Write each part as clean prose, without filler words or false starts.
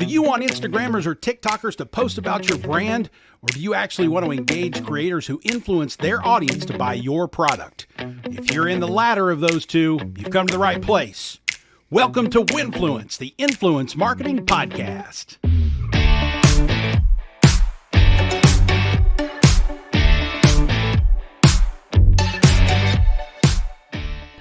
Do you want Instagrammers or TikTokers to post about your brand? Or do you actually want to engage creators who influence their audience to buy your product? If you're in the latter of those two, you've come to the right place. Welcome to Winfluence, the Influence Marketing Podcast.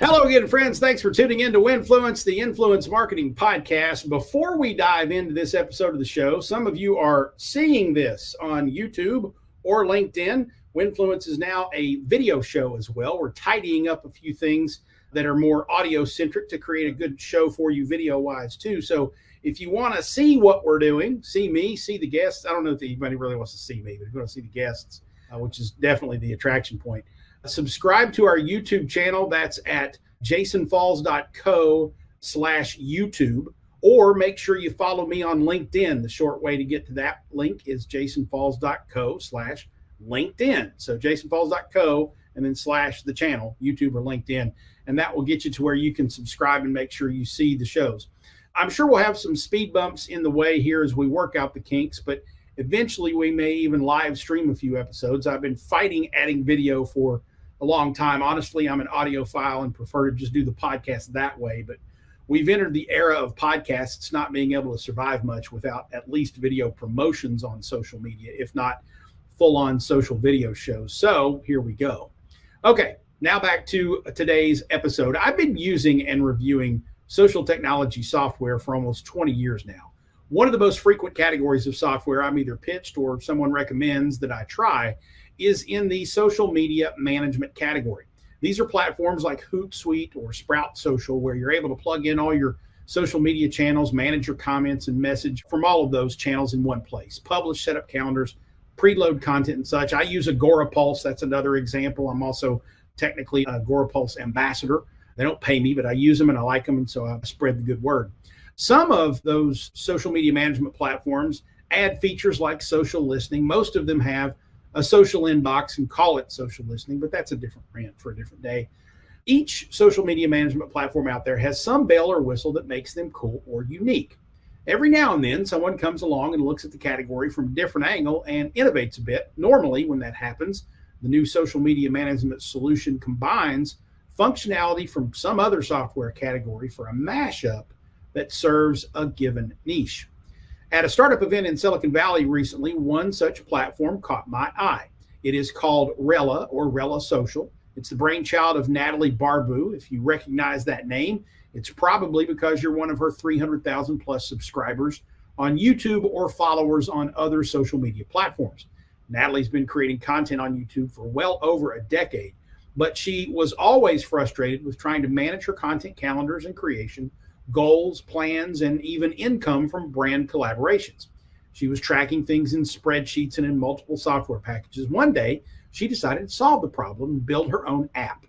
Hello again, friends. Thanks for tuning in to Winfluence, the Influence Marketing Podcast. Before we dive into this episode of the show, some of you are seeing this on YouTube or LinkedIn. Winfluence is now a video show as well. We're tidying up a few things that are more audio-centric to create a good show for you video-wise too. So if you want to see what we're doing, see me, see the guests. I don't know if anybody really wants to see me, but if you want to see the guests, which is definitely the attraction point. Subscribe to our YouTube channel. That's at jasonfalls.co/YouTube, or make sure you follow me on LinkedIn. The short way to get to that link is jasonfalls.co/LinkedIn. So jasonfalls.co and then / the channel, YouTube or LinkedIn. And that will get you to where you can subscribe and make sure you see the shows. I'm sure we'll have some speed bumps in the way here as we work out the kinks, but eventually we may even live stream a few episodes. I've been fighting adding video for a long time. Honestly, I'm an audiophile and prefer to just do the podcast that way. But we've entered the era of podcasts not being able to survive much without at least video promotions on social media, if not full-on social video shows. So here we go. Okay, now back to today's episode. I've been using and reviewing social technology software for almost 20 years now. One of the most frequent categories of software I'm either pitched or someone recommends that I try is in the social media management category. These are platforms like Hootsuite or Sprout Social, where you're able to plug in all your social media channels, manage your comments and message from all of those channels in one place, publish, set up calendars, preload content and such. I use Agorapulse. That's another example. I'm also technically an Agorapulse ambassador. They don't pay me, but I use them and I like them, and so I spread the good word. Some of those social media management platforms add features like social listening. Most of them have a social inbox and call it social listening, but that's a different rant for a different day. Each social media management platform out there has some bell or whistle that makes them cool or unique. Every now and then, someone comes along and looks at the category from a different angle and innovates a bit. Normally, when that happens, the new social media management solution combines functionality from some other software category for a mashup that serves a given niche. At a startup event in Silicon Valley recently, one such platform caught my eye. It is called Rella or RellaSocial. It's the brainchild of Natalie. If you recognize that name, it's probably because you're one of her 300,000 plus subscribers on YouTube or followers on other social media platforms. Natalie's been creating content on YouTube for well over a decade, but she was always frustrated with trying to manage her content calendars and creation, goals, plans, and even income from brand collaborations. She was tracking things in spreadsheets and in multiple software packages. One day, she decided to solve the problem and build her own app.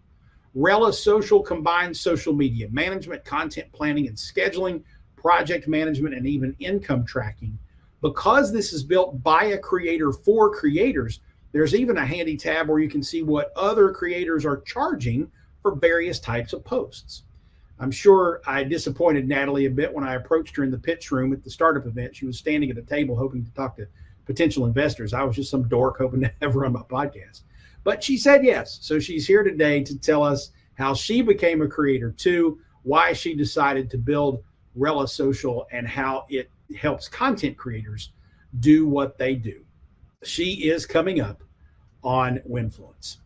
RellaSocial combines social media management, content planning and scheduling, project management, and even income tracking. Because this is built by a creator for creators, there's even a handy tab where you can see what other creators are charging for various types of posts. I'm sure I disappointed Natalie a bit when I approached her in the pitch room at the startup event. She was standing at a table hoping to talk to potential investors. I was just some dork hoping to have her on my podcast. But she said yes. So she's here today to tell us how she became a creator too, why she decided to build RellaSocial, and how it helps content creators do what they do. She is coming up on Winfluence.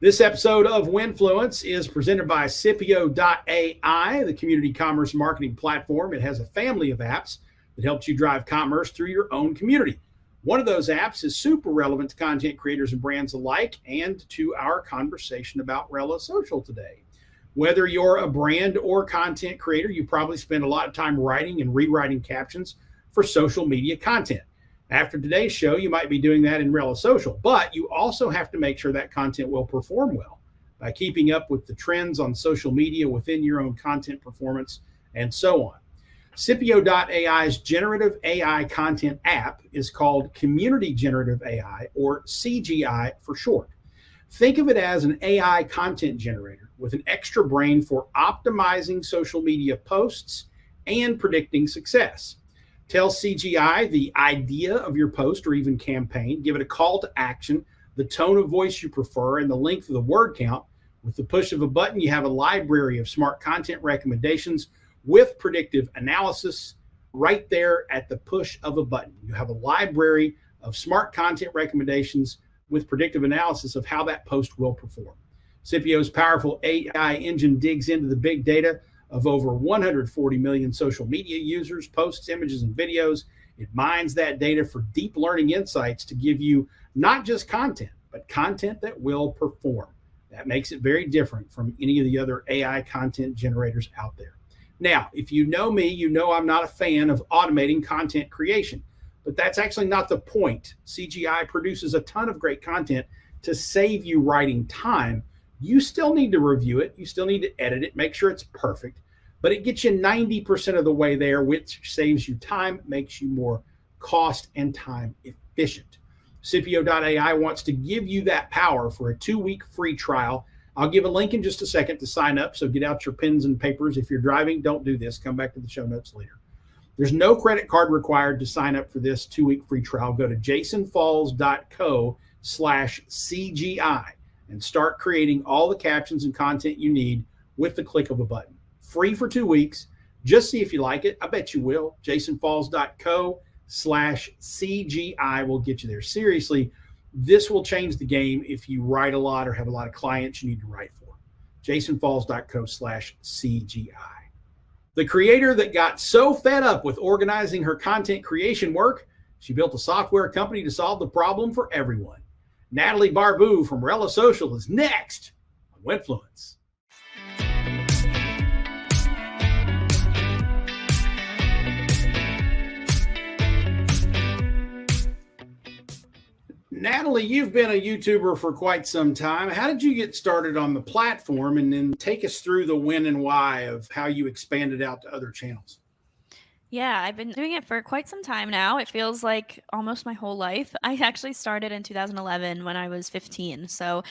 This episode of Winfluence is presented by Scipio.ai, the community commerce marketing platform. It has a family of apps that helps you drive commerce through your own community. One of those apps is super relevant to content creators and brands alike, and to our conversation about RellaSocial today. Whether you're a brand or content creator, you probably spend a lot of time writing and rewriting captions for social media content. After today's show, you might be doing that in RellaSocial, but you also have to make sure that content will perform well by keeping up with the trends on social media within your own content performance and so on. Scipio.ai's generative AI content app is called Community Generative AI, or CGI for short. Think of it as an AI content generator with an extra brain for optimizing social media posts and predicting success. Tell CGI the idea of your post or even campaign. Give it a call to action, the tone of voice you prefer, and the length of the word count. With the push of a button, you have a library of smart content recommendations with predictive analysis right there at the push of a button. You have a library of smart content recommendations with predictive analysis of how that post will perform. Scipio's powerful AI engine digs into the big data of over 140 million social media users, posts, images, and videos. It mines that data for deep learning insights to give you not just content, but content that will perform. That makes it very different from any of the other AI content generators out there. Now, if you know me, you know I'm not a fan of automating content creation, but that's actually not the point. CGI produces a ton of great content to save you writing time. You still need to review it. You still need to edit it, make sure it's perfect, but it gets you 90% of the way there, which saves you time, makes you more cost and time efficient. Scipio.ai wants to give you that power for a 2-week free trial. I'll give a link in just a second to sign up, so get out your pens and papers. If you're driving, don't do this. Come back to the show notes later. There's no credit card required to sign up for this 2-week free trial. Go to jasonfalls.co/CGI and start creating all the captions and content you need with the click of a button. Free for 2 weeks. Just see if you like it. I bet you will. jasonfalls.co/CGI will get you there. Seriously, this will change the game if you write a lot or have a lot of clients you need to write for. jasonfalls.co/CGI. The creator that got so fed up with organizing her content creation work, she built a software company to solve the problem for everyone. Natalie Barbu from RellaSocial is next on Winfluence. Natalie, you've been a YouTuber for quite some time. How did you get started on the platform? And then take us through the when and why of how you expanded out to other channels. Yeah, I've been doing it for quite some time now. It feels like almost my whole life. I actually started in 2011 when I was 15. So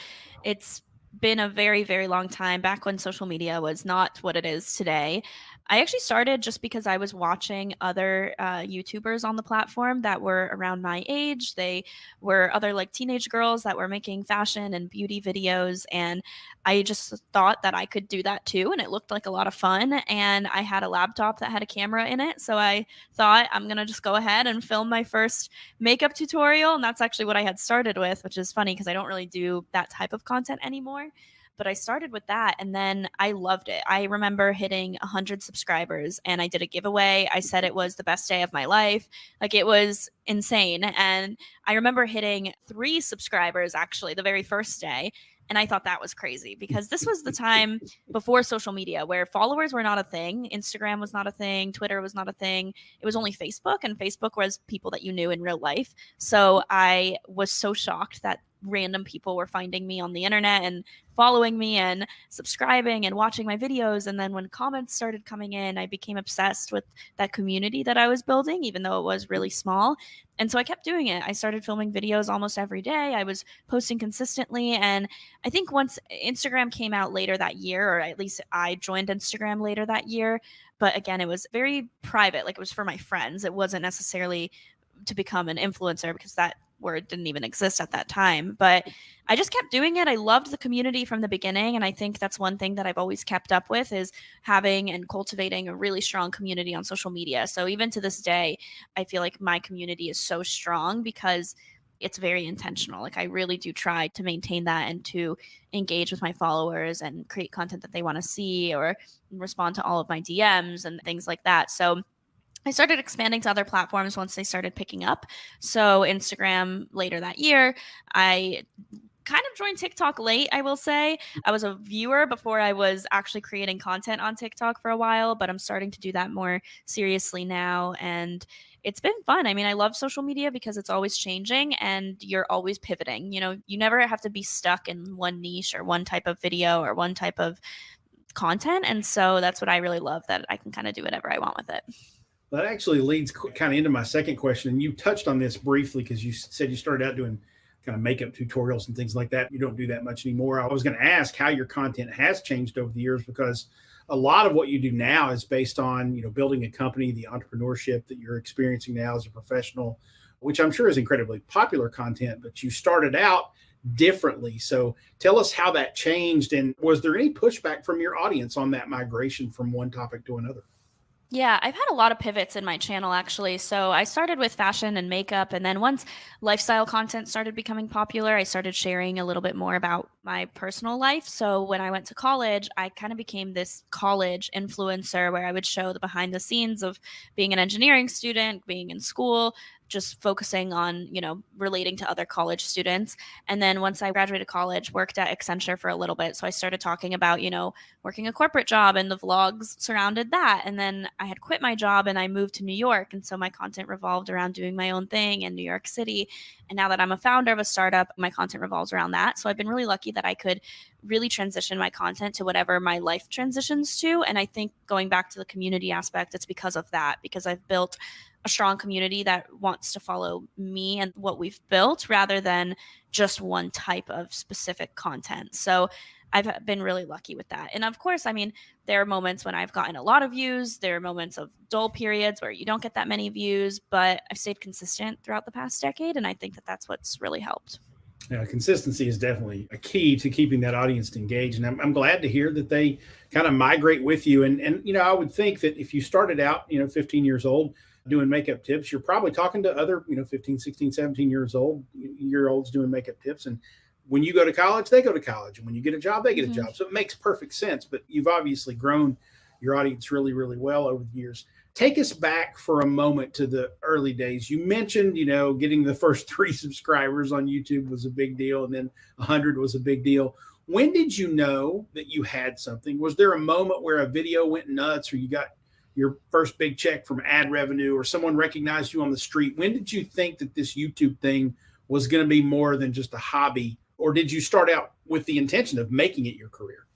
it's been a very, very long time back when social media was not what it is today. I actually started just because I was watching other YouTubers on the platform that were around my age. They were other like teenage girls that were making fashion and beauty videos. And I just thought that I could do that too. And it looked like a lot of fun. And I had a laptop that had a camera in it. So I thought I'm going to just go ahead and film my first makeup tutorial. And that's actually what I had started with, which is funny because I don't really do that type of content anymore. But I started with that and then I loved it. I remember hitting 100 subscribers and I did a giveaway. I said it was the best day of my life. Like it was insane. And I remember hitting 3 subscribers actually the very first day. And I thought that was crazy because this was the time before social media where followers were not a thing. Instagram was not a thing. Twitter was not a thing. It was only Facebook, and Facebook was people that you knew in real life. So I was so shocked that random people were finding me on the internet and following me and subscribing and watching my videos. And then when comments started coming in, I became obsessed with that community that I was building, even though it was really small. And so I kept doing it. I started filming videos almost every day. I was posting consistently. And I think once Instagram came out later that year, or at least I joined Instagram later that year, but again, it was very private. Like it was for my friends. It wasn't necessarily to become an influencer because that word didn't even exist at that time. But I just kept doing it. I loved the community from the beginning. And I think that's one thing that I've always kept up with is having and cultivating a really strong community on social media. So even to this day, I feel like my community is so strong because it's very intentional. Like I really do try to maintain that and to engage with my followers and create content that they want to see or respond to all of my DMs and things like that. So I started expanding to other platforms once they started picking up. So Instagram later that year, I kind of joined TikTok late, I will say. I was a viewer before I was actually creating content on TikTok for a while, but I'm starting to do that more seriously now. And it's been fun. I mean, I love social media because it's always changing and you're always pivoting. You know, you never have to be stuck in one niche or one type of video or one type of content. And so that's what I really love, that I can kind of do whatever I want with it. That actually leads kind of into my second question. And you touched on this briefly because you said you started out doing kind of makeup tutorials and things like that. You don't do that much anymore. I was going to ask how your content has changed over the years because a lot of what you do now is based on, building a company, the entrepreneurship that you're experiencing now as a professional, which I'm sure is incredibly popular content, but you started out differently. So tell us how that changed, and was there any pushback from your audience on that migration from one topic to another? Yeah, I've had a lot of pivots in my channel actually. So I started with fashion and makeup, and then once lifestyle content started becoming popular, I started sharing a little bit more about my personal life. So when I went to college, I kind of became this college influencer where I would show the behind the scenes of being an engineering student, being in school, just focusing on, relating to other college students. And then once I graduated college, worked at Accenture for a little bit. So I started talking about, working a corporate job, and the vlogs surrounded that. And then I had quit my job and I moved to New York. And so my content revolved around doing my own thing in New York City. And now that I'm a founder of a startup, my content revolves around that. So I've been really lucky that I could really transition my content to whatever my life transitions to. And I think going back to the community aspect, it's because of that, because I've built a strong community that wants to follow me and what we've built rather than just one type of specific content. So I've been really lucky with that. And of course, I mean, there are moments when I've gotten a lot of views. There are moments of dull periods where you don't get that many views, but I've stayed consistent throughout the past decade. And I think that that's what's really helped. Yeah, consistency is definitely a key to keeping that audience engaged. And I'm glad to hear that they kind of migrate with you. And I would think that if you started out, 15 years old, doing makeup tips, you're probably talking to other, 15, 16, 17 year olds doing makeup tips. And when you go to college, they go to college. And when you get a job, they get a job. So it makes perfect sense. But you've obviously grown your audience really, really well over the years. Take us back for a moment to the early days. You mentioned, getting the first 3 subscribers on YouTube was a big deal, and then 100 was a big deal. When did you know that you had something? Was there a moment where a video went nuts, or you got your first big check from ad revenue, or someone recognized you on the street? When did you think that this YouTube thing was going to be more than just a hobby? Or did you start out with the intention of making it your career?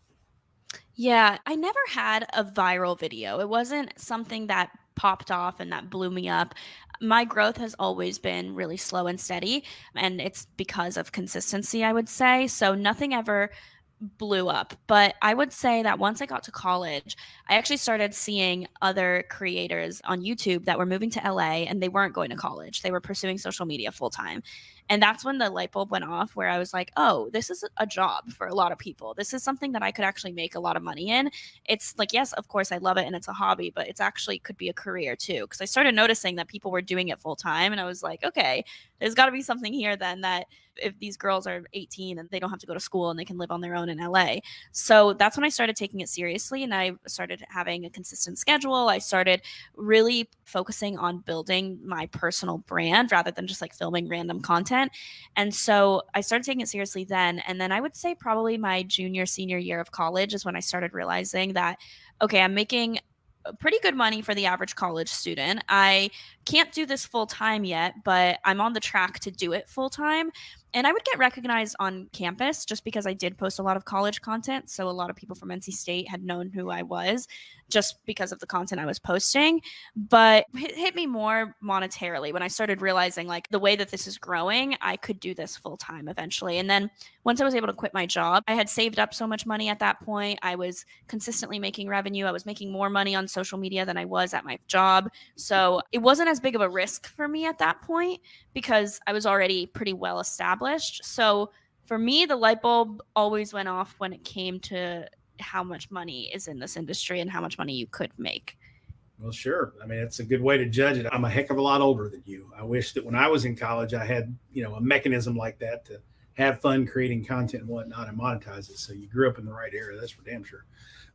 Yeah, I never had a viral video. It wasn't something that popped off and that blew me up. My growth has always been really slow and steady, and it's because of consistency, I would say. So nothing ever blew up. But I would say that once I got to college, I actually started seeing other creators on YouTube that were moving to LA and they weren't going to college. They were pursuing social media full time. And that's when the light bulb went off where I was like, oh, this is a job for a lot of people. This is something that I could actually make a lot of money in. It's like, yes, of course, I love it and it's a hobby, but it's actually could be a career too. Because I started noticing that people were doing it full time. And I was like, okay, there's got to be something here then that if these girls are 18 and they don't have to go to school and they can live on their own in LA. So that's when I started taking it seriously and I started having a consistent schedule. I started really focusing on building my personal brand rather than just like filming random content. And so I started taking it seriously then. And then I would say probably my junior, senior year of college is when I started realizing that, okay, I'm making pretty good money for the average college student. I can't do this full time yet, but I'm on the track to do it full time. And I would get recognized on campus just because I did post a lot of college content. So a lot of people from NC State had known who I was just because of the content I was posting. But it hit me more monetarily when I started realizing like the way that this is growing, I could do this full time eventually. And then once I was able to quit my job, I had saved up so much money at that point. I was consistently making revenue. I was making more money on social media than I was at my job. So it wasn't as big of a risk for me at that point because I was already pretty well established. So for me, the light bulb always went off when it came to how much money is in this industry and how much money you could make. Well, sure. I mean, it's a good way to judge it. I'm a heck of a lot older than you. I wish that when I was in college, I had, a mechanism like that to have fun creating content and whatnot and monetize it. So you grew up in the right era. That's for damn sure.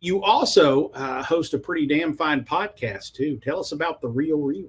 You also host a pretty damn fine podcast too. Tell us about The Real Real.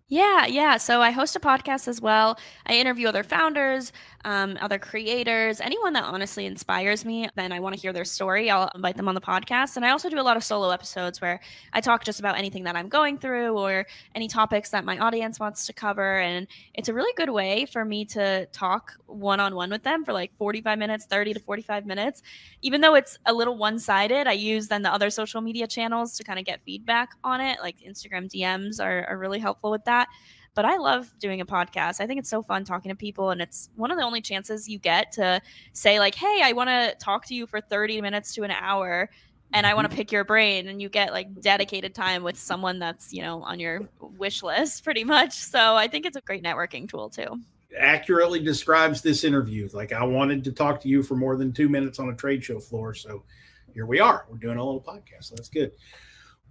Yeah. So I host a podcast as well. I interview other founders, other creators, anyone that honestly inspires me. Then I want to hear their story. I'll invite them on the podcast. And I also do a lot of solo episodes where I talk just about anything that I'm going through or any topics that my audience wants to cover. And it's a really good way for me to talk one-on-one with them for like 45 minutes, 30 to 45 minutes. Even though it's a little one-sided, I use then the other social media channels to kind of get feedback on it. Like Instagram DMs are really helpful with that. But I love doing a podcast. I think it's so fun talking to people. And it's one of the only chances you get to say like, hey, I want to talk to you for 30 minutes to an hour and I want to pick your brain, and you get like dedicated time with someone that's, on your wish list pretty much. So I think it's a great networking tool too. Accurately describes this interview. Like, I wanted to talk to you for more than 2 minutes on a trade show floor. So here we are. We're doing a little podcast. So that's good.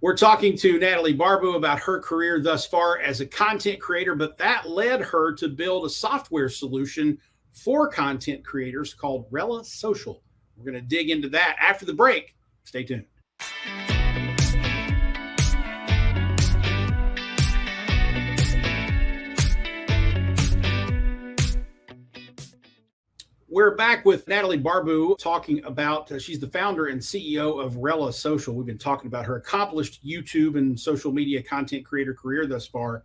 We're talking to Natalie Barbu about her career thus far as a content creator, but that led her to build a software solution for content creators called RellaSocial. We're going to dig into that after the break. Stay tuned. We're back with Natalie Barbu talking about, she's the founder and CEO of RellaSocial. We've been talking about her accomplished YouTube and social media content creator career thus far,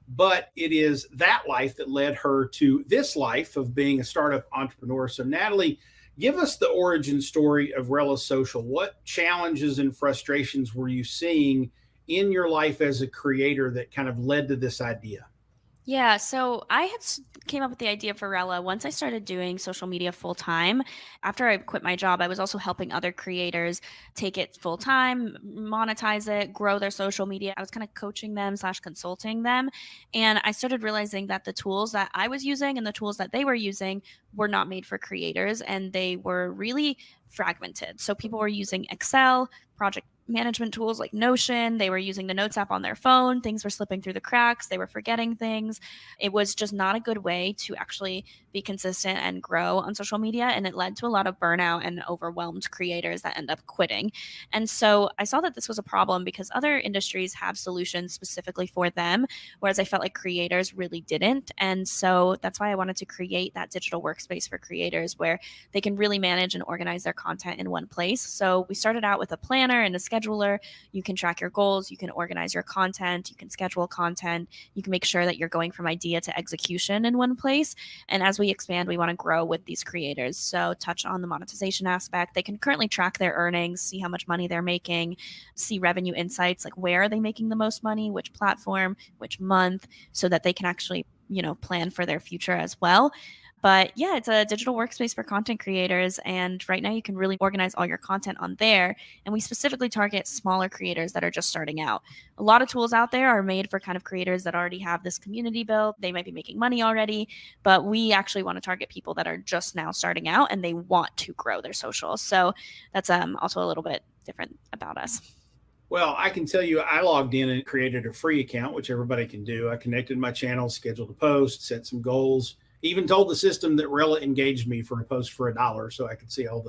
but it is that life that led her to this life of being a startup entrepreneur. So Natalie, give us the origin story of RellaSocial. What challenges and frustrations were you seeing in your life as a creator that kind of led to this idea? Yeah, so I had came up with the idea for Rella once I started doing social media full time. After I quit my job, I was also helping other creators take it full time, monetize it, grow their social media. I was kind of coaching them slash consulting them. And I started realizing that the tools that I was using and the tools that they were using were not made for creators, and they were really fragmented. So people were using Excel, project management tools like Notion. They were using the Notes app on their phone. Things were slipping through the cracks. They were forgetting things. It was just not a good way to actually be consistent and grow on social media. And it led to a lot of burnout and overwhelmed creators that end up quitting. And so I saw that this was a problem because other industries have solutions specifically for them, whereas I felt like creators really didn't. And so that's why I wanted to create that digital workspace for creators where they can really manage and organize their content in one place. So we started out with a planner and a scheduler. You can track your goals, you can organize your content, you can schedule content, you can make sure that you're going from idea to execution in one place. And as we expand, we want to grow with these creators. So touch on the monetization aspect. They can currently track their earnings, see how much money they're making, see revenue insights, like where are they making the most money, which platform, which month, so that they can actually, plan for their future as well. But yeah, it's a digital workspace for content creators. And right now you can really organize all your content on there. And we specifically target smaller creators that are just starting out. A lot of tools out there are made for kind of creators that already have this community built. They might be making money already, but we actually want to target people that are just now starting out and they want to grow their socials. So that's also a little bit different about us. Well, I can tell you, I logged in and created a free account, which everybody can do. I connected my channel, scheduled a post, set some goals, even told the system that Rella engaged me for a post for $1 so I could see all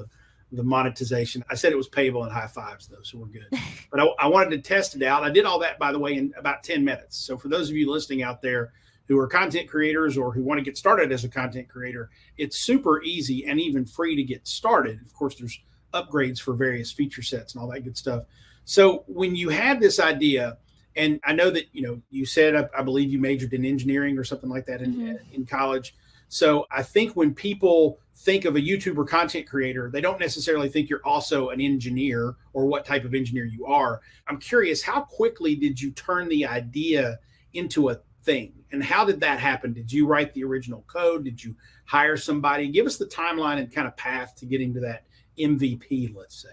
the monetization. I said it was payable in high fives, though, so we're good. But I wanted to test it out. I did all that, by the way, in about 10 minutes. So for those of you listening out there who are content creators or who want to get started as a content creator, it's super easy and even free to get started. Of course, there's upgrades for various feature sets and all that good stuff. So when you had this idea, and I know that, you said, I believe you majored in engineering or something like that in college. So I think when people think of a YouTuber content creator, they don't necessarily think you're also an engineer or what type of engineer you are. I'm curious, how quickly did you turn the idea into a thing? And how did that happen? Did you write the original code? Did you hire somebody? Give us the timeline and kind of path to getting to that MVP, let's say.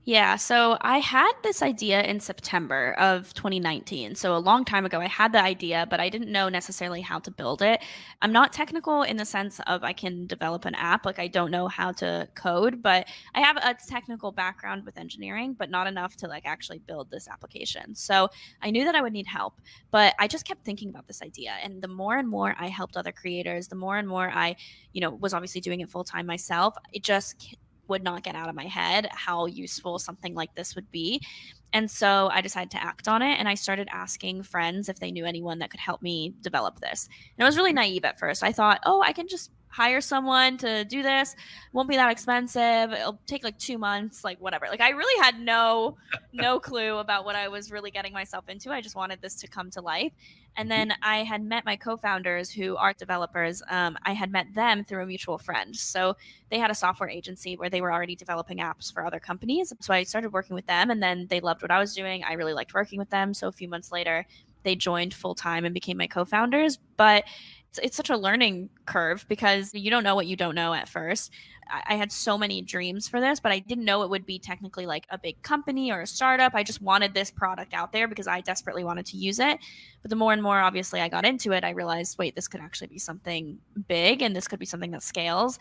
Yeah, so I had this idea in September of 2019. So a long time ago, I had the idea, but I didn't know necessarily how to build it. I'm not technical in the sense of I can develop an app. Like I don't know how to code, but I have a technical background with engineering, but not enough to like actually build this application. So I knew that I would need help, but I just kept thinking about this idea. And the more and more I helped other creators, the more and more I, was obviously doing it full time myself. It just would not get out of my head how useful something like this would be. And so I decided to act on it. And I started asking friends if they knew anyone that could help me develop this. And I was really naive at first. I thought, oh, I can just hire someone to do this. It won't be that expensive. It'll take like 2 months, like whatever. Like I really had no clue about what I was really getting myself into. I just wanted this to come to life. And then I had met my co-founders who are developers. I had met them through a mutual friend. So they had a software agency where they were already developing apps for other companies. So I started working with them and then they loved what I was doing. I really liked working with them. So a few months later, they joined full time and became my co-founders. But it's such a learning curve because you don't know what you don't know at first. I had so many dreams for this, but I didn't know it would be technically like a big company or a startup. I just wanted this product out there because I desperately wanted to use it. But the more and more, obviously, I got into it, I realized, wait, this could actually be something big and this could be something that scales.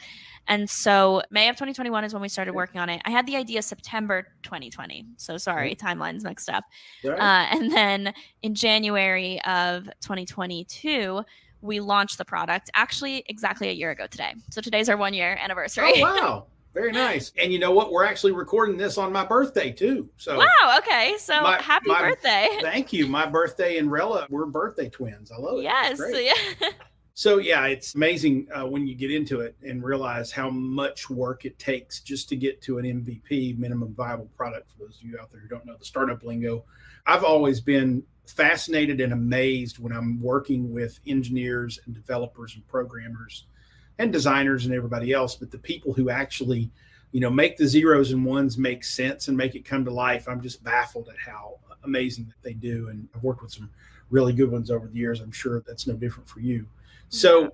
And so May of 2021 is when we started working on it. I had the idea September 2020. So sorry, timeline's mixed up. Right. And then in January of 2022, we launched the product actually exactly a year ago today. So today's our 1 year anniversary. Oh, wow. Very nice. And you know what? We're actually recording this on my birthday too. So wow. Okay. So happy birthday. Thank you. My birthday and Rella, we're birthday twins. I love it. Yes. Yeah. So yeah, it's amazing when you get into it and realize how much work it takes just to get to an MVP, minimum viable product. For those of you out there who don't know the startup lingo, I've always been fascinated and amazed when I'm working with engineers and developers and programmers and designers and everybody else, but the people who actually, make the zeros and ones make sense and make it come to life. I'm just baffled at how amazing that they do. And I've worked with some really good ones over the years. I'm sure that's no different for you. So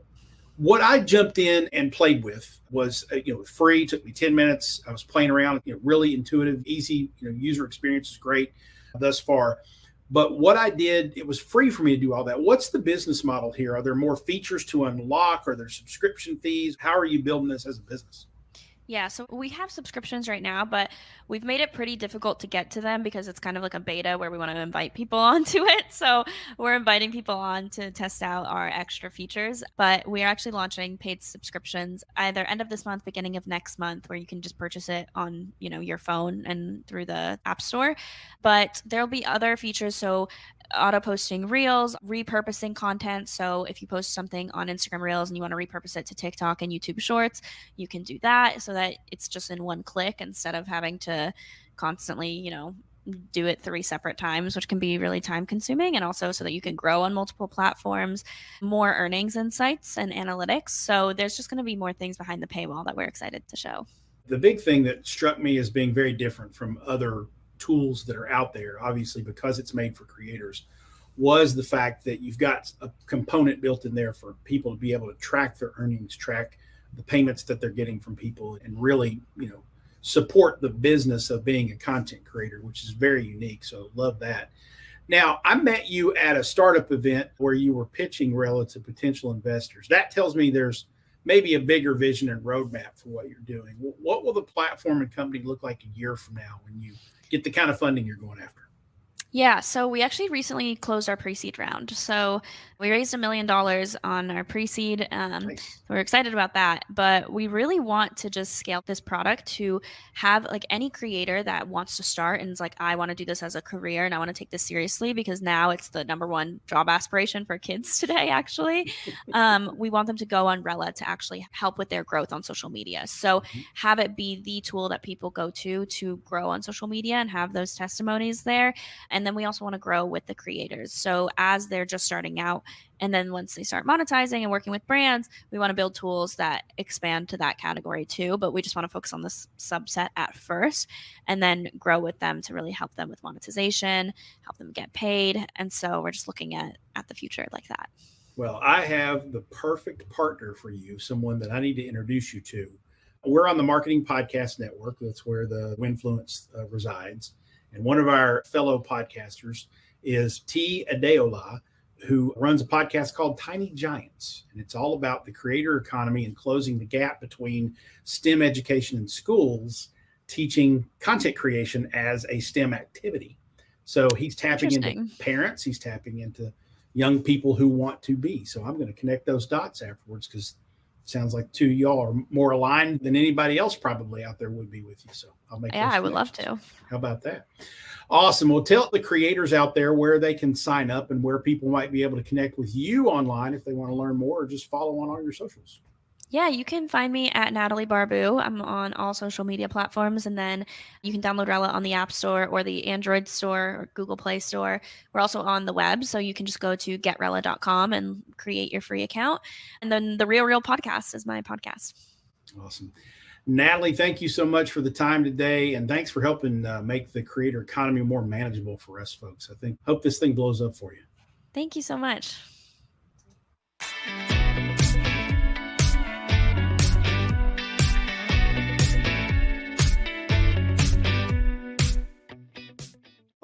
what I jumped in and played with was, free, took me 10 minutes. I was playing around, really intuitive, easy, user experience is great thus far. But what I did, it was free for me to do all that. What's the business model here? Are there more features to unlock? Are there subscription fees? How are you building this as a business? Yeah, so we have subscriptions right now, but we've made it pretty difficult to get to them because it's kind of like a beta where we want to invite people onto it. So we're inviting people on to test out our extra features, but we are actually launching paid subscriptions either end of this month, beginning of next month, where you can just purchase it on, your phone and through the App Store. But there'll be other features. So auto posting reels, repurposing content. So if you post something on Instagram Reels and you want to repurpose it to TikTok and YouTube Shorts, you can do that so that it's just in one click instead of having to constantly, do it 3 separate times, which can be really time consuming, and also so that you can grow on multiple platforms, more earnings insights and analytics. So there's just going to be more things behind the paywall that we're excited to show. The big thing that struck me as being very different from other tools that are out there, obviously because it's made for creators, was the fact that you've got a component built in there for people to be able to track their earnings, track the payments that they're getting from people, and really, support the business of being a content creator, which is very unique. So love that. Now, I met you at a startup event where you were pitching Rella to potential investors. That tells me there's maybe a bigger vision and roadmap for what you're doing. What will the platform and company look like a year from now when you get the kind of funding you're going after? Yeah, so we actually recently closed our pre-seed round. So we raised $1 million on our pre-seed. Nice. We're excited about that, but we really want to just scale this product to have like any creator that wants to start and is like, I want to do this as a career and I want to take this seriously, because now it's the #1 job aspiration for kids today, actually. We want them to go on Rella to actually help with their growth on social media. So have it be the tool that people go to grow on social media and have those testimonies there. And then we also want to grow with the creators. So as they're just starting out, and then once they start monetizing and working with brands, we want to build tools that expand to that category too. But we just want to focus on this subset at first and then grow with them to really help them with monetization, help them get paid. And so we're just looking at the future like that. Well, I have the perfect partner for you, someone that I need to introduce you to. We're on the Marketing Podcast Network. That's where the Winfluence resides. And one of our fellow podcasters is T. Adeola, who runs a podcast called Tiny Giants. And it's all about the creator economy and closing the gap between STEM education in schools, teaching content creation as a STEM activity. So he's tapping into parents, he's tapping into young people who want to be. So I'm going to connect those dots afterwards, because sounds like two of y'all are more aligned than anybody else probably out there would be with you. So I'll make I would love to. How about that? Awesome. Well, tell the creators out there where they can sign up and where people might be able to connect with you online if they want to learn more, or just follow on all your socials. Yeah, you can find me at Natalie Barbu. I'm on all social media platforms, and then you can download Rella on the App Store or the Android Store or Google Play Store. We're also on the web, so you can just go to getrella.com and create your free account. And then the Real Podcast is my podcast. Awesome. Natalie, thank you so much for the time today, and thanks for helping make the creator economy more manageable for us folks. Hope this thing blows up for you. Thank you so much.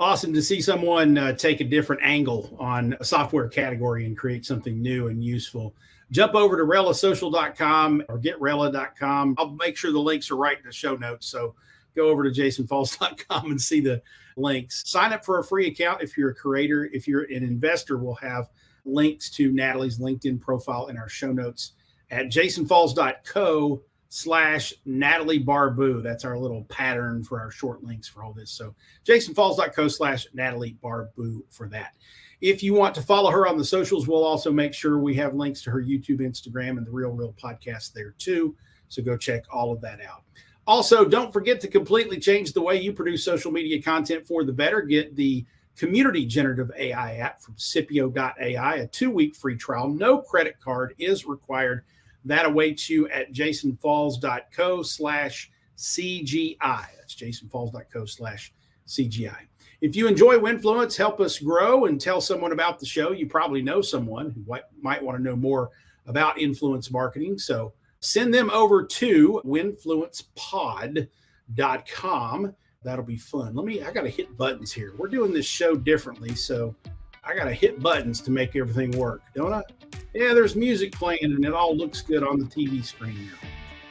Awesome to see someone take a different angle on a software category and create something new and useful. Jump over to RellaSocial.com or getrella.com. I'll make sure the links are right in the show notes. So go over to jasonfalls.com and see the links. Sign up for a free account if you're a creator. If you're an investor, we'll have links to Natalie's LinkedIn profile in our show notes at jasonfalls.co/Natalie Barbu. That's our little pattern for our short links for all this. So jasonfalls.co/Natalie Barbu for that. If you want to follow her on the socials, we'll also make sure we have links to her YouTube, Instagram, and the Real podcast there too. So go check all of that out. Also, don't forget to completely change the way you produce social media content for the better. Get the Community Generative AI app from Scipio.ai, a 2-week free trial. No credit card is required. That awaits you at jasonfalls.co/CGI. That's jasonfalls.co/CGI. If you enjoy Winfluence, help us grow and tell someone about the show. You probably know someone who might want to know more about influence marketing. So send them over to winfluencepod.com. That'll be fun. I got to hit buttons here. We're doing this show differently, so I got to hit buttons to make everything work, don't I? Yeah, there's music playing and it all looks good on the TV screen now.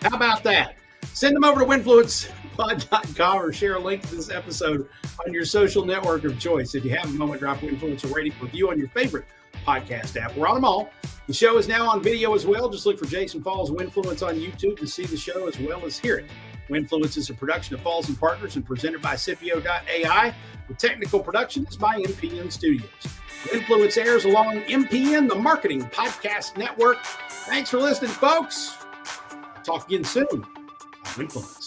How about that? Send them over to winfluencepod.com or share a link to this episode on your social network of choice. If you have a moment, drop Winfluence a rating review on your favorite podcast app. We're on them all. The show is now on video as well. Just look for Jason Falls Winfluence on YouTube to see the show as well as hear it. Winfluence is a production of Falls & Partners and presented by Scipio.ai. The technical production is by MPN Studios. Winfluence airs along MPN, the Marketing Podcast Network. Thanks for listening, folks. Talk again soon on Winfluence.